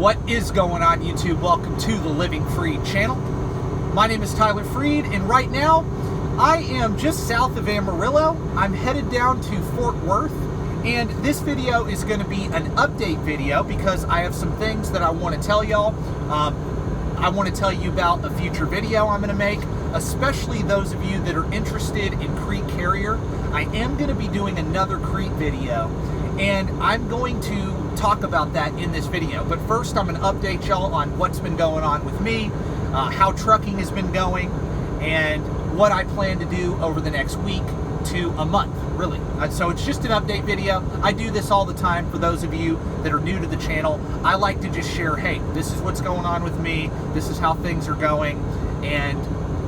What is going on, YouTube? Welcome to the Living Freed channel. My name is Tyler Freed, and right now I am just south of Amarillo. I'm headed down to Fort Worth, and this video is going to be an update video because I have some things that I want to tell y'all. I want to tell you about a future video I'm going to make, especially those of you that are interested in Crete carrier. I am going to be doing another Crete video, and I'm going to talk about that in this video. But first, I'm going to update y'all on what's been going on with me, how trucking has been going, and what I plan to do over the next week to a month, really. So it's just an update video. I do this all the time for those of you that are new to the channel. I like to just share, hey, this is what's going on with me, this is how things are going, and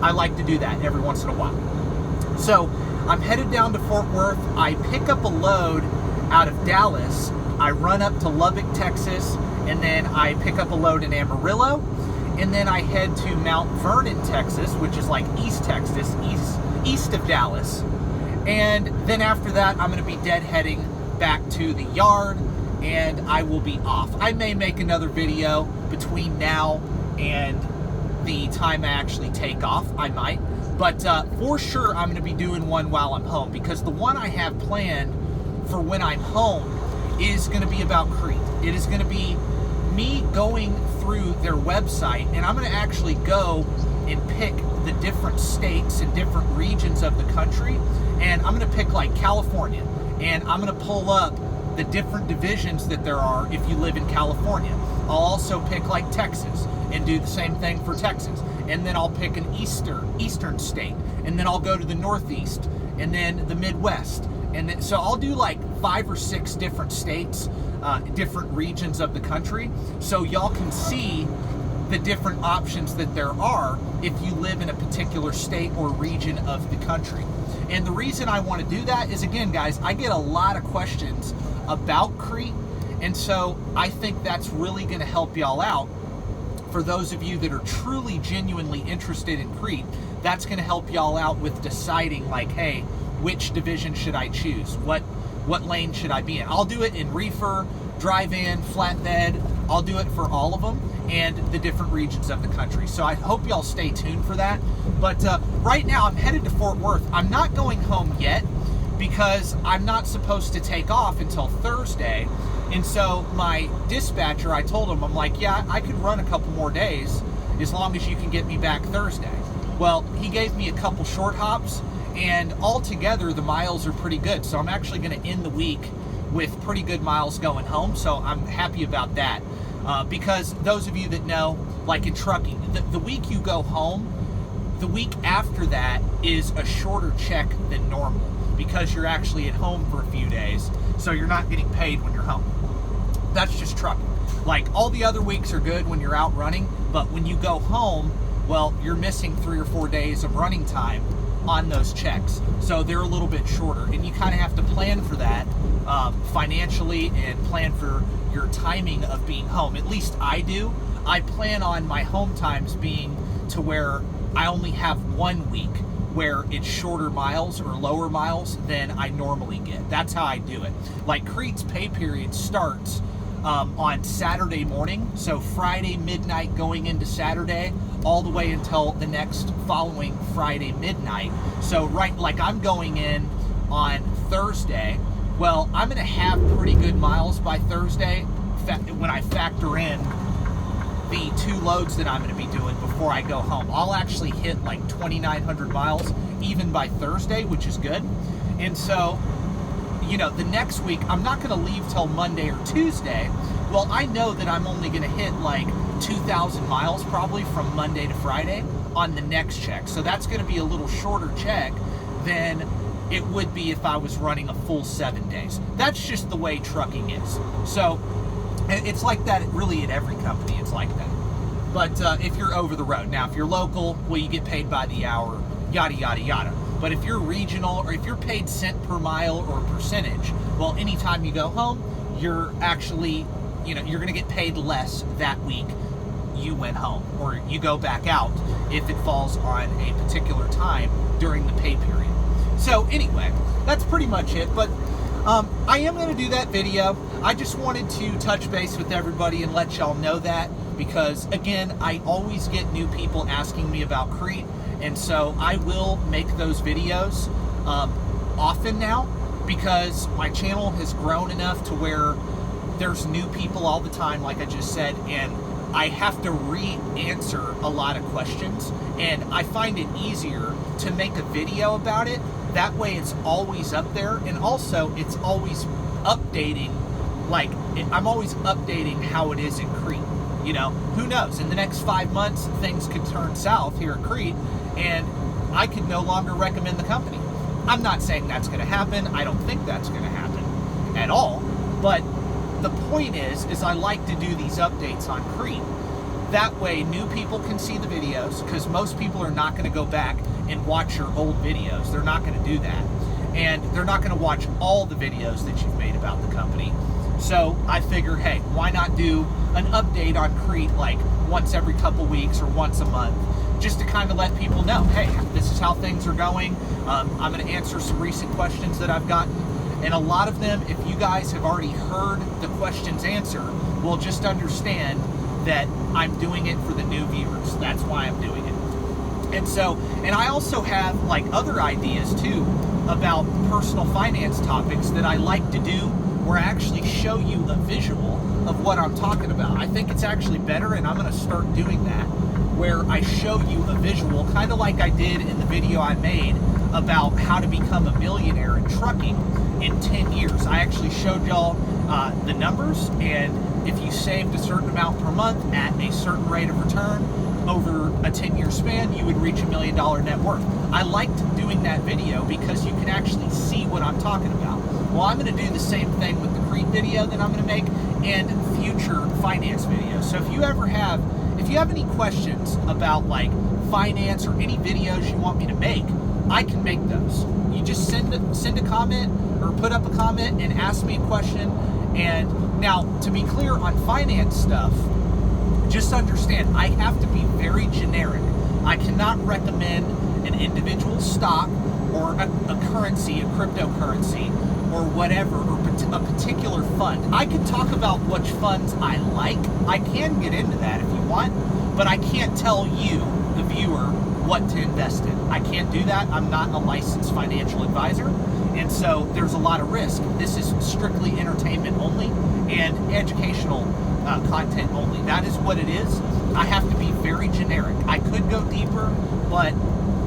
I like to do that every once in a while. So I'm headed down to Fort Worth. I pick up a load out of Dallas. I run up to Lubbock, Texas, and then I pick up a load in Amarillo, and then I head to Mount Vernon, Texas, which is like East Texas, east of Dallas. And then after that, I'm going to be deadheading back to the yard, and I will be off. I may make another video between now and the time I actually take off. I might. But for sure, I'm going to be doing one while I'm home, because the one I have planned for when I'm home is going to be about Crete. It is going to be me going through their website, and I'm going to actually go and pick the different states and different regions of the country, and I'm going to pick like California, and I'm going to pull up the different divisions that there are if you live in California. I'll also pick like Texas and do the same thing for Texas, and then I'll pick an eastern state, and then I'll go to the Northeast, and then the Midwest, and then, so I'll do like 5 or 6 different states, different regions of the country, so y'all can see the different options that there are if you live in a particular state or region of the country. And the reason I want to do that is, again, guys, I get a lot of questions about Crete, and so I think that's really going to help y'all out. For those of you that are truly, genuinely interested in Crete, that's going to help y'all out with deciding, like, hey, which division should I choose? What lane should I be in? I'll do it in reefer, dry van, flatbed. I'll do it for all of them and the different regions of the country. So I hope y'all stay tuned for that. But right now I'm headed to Fort Worth. I'm not going home yet because I'm not supposed to take off until Thursday. And so my dispatcher, I told him, I'm like, yeah, I could run a couple more days as long as you can get me back Thursday. Well, he gave me a couple short hops, and altogether the miles are pretty good. So I'm actually going to end the week with pretty good miles going home. So I'm happy about that. Because those of you that know, like in trucking, the week you go home, the week after that is a shorter check than normal, because you're actually at home for a few days, so you're not getting paid when you're home. That's just trucking. Like, all the other weeks are good when you're out running, but when you go home, well, you're missing 3 or 4 days of running time on those checks, so they're a little bit shorter, and you kind of have to plan for that financially and plan for your timing of being home. At least I do. I plan on my home times being to where I only have 1 week where it's shorter miles or lower miles than I normally get. That's how I do it. Like, Crete's pay period starts on Saturday morning, so Friday midnight going into Saturday, all the way until the next following Friday midnight. So like I'm going in on Thursday. Well, I'm going to have pretty good miles by Thursday when I factor in the 2 loads that I'm going to be doing before I go home. I'll actually hit like 2,900 miles even by Thursday, which is good. And so, you know, the next week, I'm not going to leave till Monday or Tuesday. Well, I know that I'm only going to hit like 2,000 miles probably from Monday to Friday on the next check. So that's going to be a little shorter check than it would be if I was running a full 7 days. That's just the way trucking is. So it's like that really at every company. It's like that. But if you're over the road. Now, if you're local, well, you get paid by the hour, yada, yada, yada. But if you're regional, or if you're paid cent per mile or percentage, well, anytime you go home, you're actually, you know, you're going to get paid less that week you went home, or you go back out if it falls on a particular time during the pay period. So anyway, that's pretty much it. But I am going to do that video. I just wanted to touch base with everybody and let y'all know that, because again, I always get new people asking me about Crete, and so I will make those videos often now, because my channel has grown enough to where there's new people all the time, like I just said, and I have to re-answer a lot of questions, and I find it easier to make a video about it. That way it's always up there, and also it's always updating, like I'm always updating how it is in Crete. You know, who knows, in the next 5 months things could turn south here at Crete and I could no longer recommend the company. I'm not saying that's going to happen. I don't think that's going to happen at all, but the point is I like to do these updates on Crete. That way new people can see the videos, because most people are not going to go back and watch your old videos. They're not going to do that. And they're not going to watch all the videos that you've made about the company. So I figure, hey, why not do an update on Crete like once every couple weeks or once a month, just to kind of let people know, hey, this is how things are going. I'm going to answer some recent questions that I've gotten. And a lot of them, if you guys have already heard the questions answered, will just understand that I'm doing it for the new viewers. That's why I'm doing it. And so, and I also have like other ideas too about personal finance topics that I like to do, where I actually show you a visual of what I'm talking about. I think it's actually better, and I'm going to start doing that, where I show you a visual, kind of like I did in the video I made about how to become a millionaire in trucking in 10 years. I actually showed y'all the numbers, and if you saved a certain amount per month at a certain rate of return over a 10-year span, you would reach $1 million net worth. I liked doing that video because you can actually see what I'm talking about. Well, I'm going to do the same thing with the Crete video that I'm going to make and future finance videos. So if you have any questions about like finance or any videos you want me to make, I can make those. You just send a comment or put up a comment and ask me a question. And now, to be clear on finance stuff, just understand, I have to be very generic. I cannot recommend an individual stock or a currency, a cryptocurrency, or whatever, or a particular fund. I can talk about which funds I like. I can get into that if you want, but I can't tell you, the viewer, what to invest in. I can't do that. I'm not a licensed financial advisor, and so there's a lot of risk. This is strictly entertainment only and educational content only. That is what it is. I have to be very generic. I could go deeper, but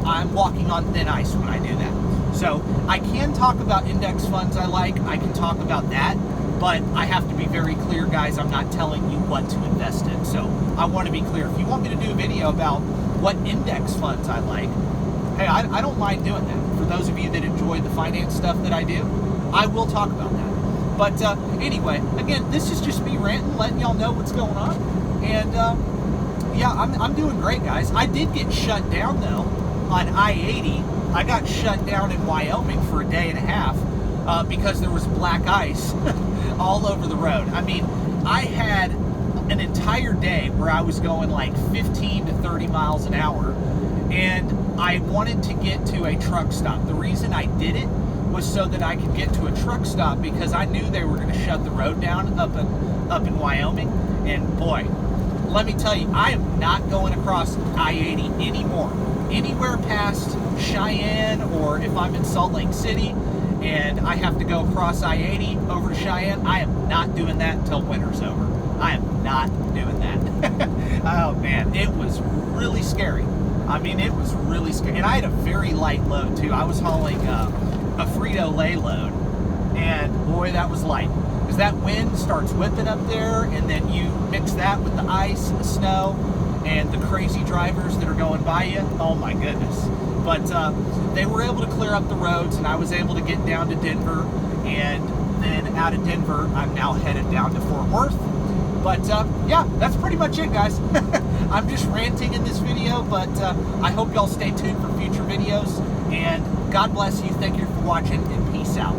I'm walking on thin ice when I do that. So I can talk about index funds I like. I can talk about that, but I have to be very clear, guys. I'm not telling you what to invest in. So I want to be clear. If you want me to do a video about what index funds I like, hey, I don't mind doing that. For those of you that enjoy the finance stuff that I do, I will talk about that. But anyway, again, this is just me ranting, letting y'all know what's going on. And yeah, I'm doing great, guys. I did get shut down, though, on I-80. I got shut down in Wyoming for a day and a half because there was black ice all over the road. I mean, I had an entire day where I was going like 15 to 30 miles an hour, and I wanted to get to a truck stop. The reason I did it was so that I could get to a truck stop, because I knew they were going to shut the road down up in Wyoming. And boy, let me tell you, I am not going across I-80 anymore. Anywhere past Cheyenne, or if I'm in Salt Lake City and I have to go across I-80 over to Cheyenne, I am not doing that until winter's over. I am not doing that. Oh man, it was really scary. I mean, it was really scary. And I had a very light load too. I was hauling a Frito-Lay load, and boy, that was light. Because that wind starts whipping up there, and then you mix that with the ice and the snow and the crazy drivers that are going by you. Oh my goodness. But they were able to clear up the roads, and I was able to get down to Denver, and then out of Denver, I'm now headed down to Fort Worth. But yeah, that's pretty much it, guys. I'm just ranting in this video, but I hope y'all stay tuned for future videos, and God bless you. Thank you for watching, and peace out.